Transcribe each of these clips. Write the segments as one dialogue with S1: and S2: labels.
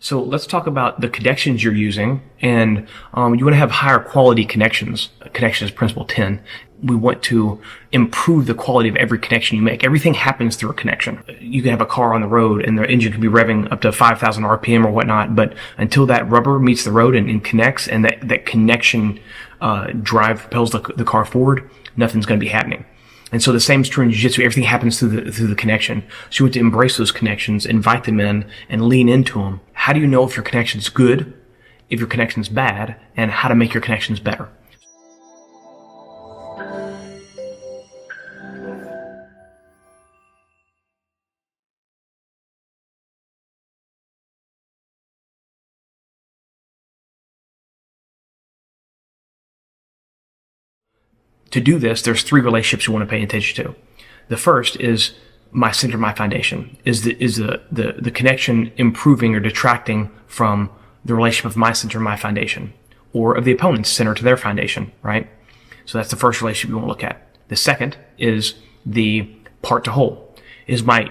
S1: So let's talk about the connections you're using, and you want to have higher quality connections. Connection is principle 10. We want to improve the quality of every connection you make. Everything happens through a connection. You can have a car on the road and the engine can be revving up to 5,000 RPM or whatnot, but until that rubber meets the road and connects, and that connection drive propels the car forward, nothing's going to be happening. And so the same is true in jiu-jitsu. Everything happens through the connection. So you want to embrace those connections, invite them in, and lean into them. How do you know if your connection's good, if your connection's bad, and how to make your connections better? To do this, there's 3 relationships you want to pay attention to. The first is my center, my foundation. Is the connection improving or detracting from the relationship of my center, my foundation, or of the opponent's center to their foundation, right? So that's the first relationship you want to look at. The second is the part to whole. Is my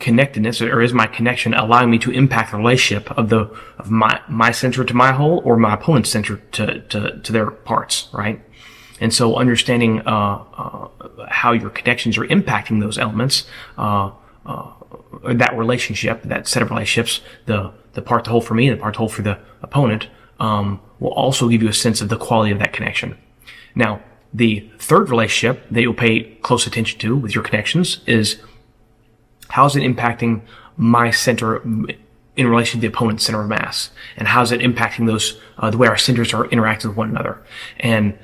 S1: connectedness, or is my connection allowing me to impact the relationship of my center to my whole, or my opponent's center to their parts, right? And so understanding how your connections are impacting those elements, that relationship, that set of relationships, the part to whole for me and the part to whole for the opponent, will also give you a sense of the quality of that connection. Now, the third relationship that you'll pay close attention to with your connections is how is it impacting my center in relation to the opponent's center of mass, and how is it impacting those the way our centers are interacting with one another. And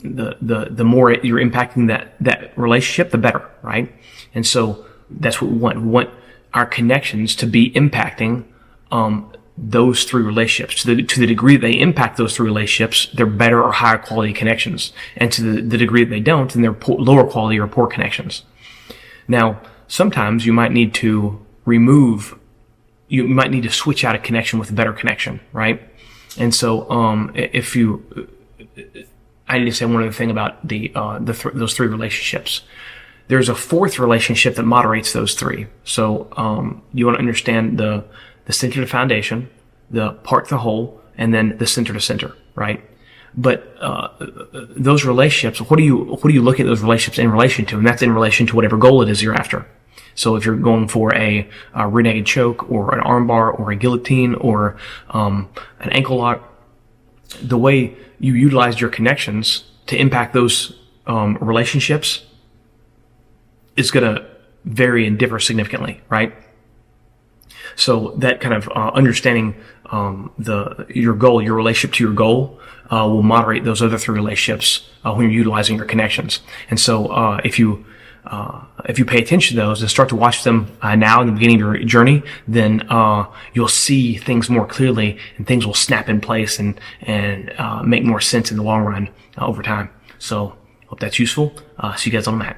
S1: the more you're impacting that relationship, the better, right? And so that's what we want. We want our connections to be impacting those 3 relationships. To the degree that they impact those 3 relationships, they're better or higher quality connections. And to the degree that they don't, then they're lower quality or poor connections. Now, sometimes you might need to switch out a connection with a better connection, right? And so I need to say one other thing about those 3 relationships. There's a 4th relationship that moderates those 3. So you want to understand the center to foundation, the part to whole, and then the center to center, right? But those relationships, what do you look at those relationships in relation to? And that's in relation to whatever goal it is you're after. So if you're going for a rear-naked choke, or an armbar, or a guillotine, or an ankle lock, the way you utilize your connections to impact those relationships is going to vary and differ significantly, right? So that kind of understanding your goal, your relationship to your goal, will moderate those other 3 relationships when you're utilizing your connections. And so if you pay attention to those and start to watch them now in the beginning of your journey, then you'll see things more clearly, and things will snap in place and make more sense in the long run over time. So hope that's useful. See you guys on the mat.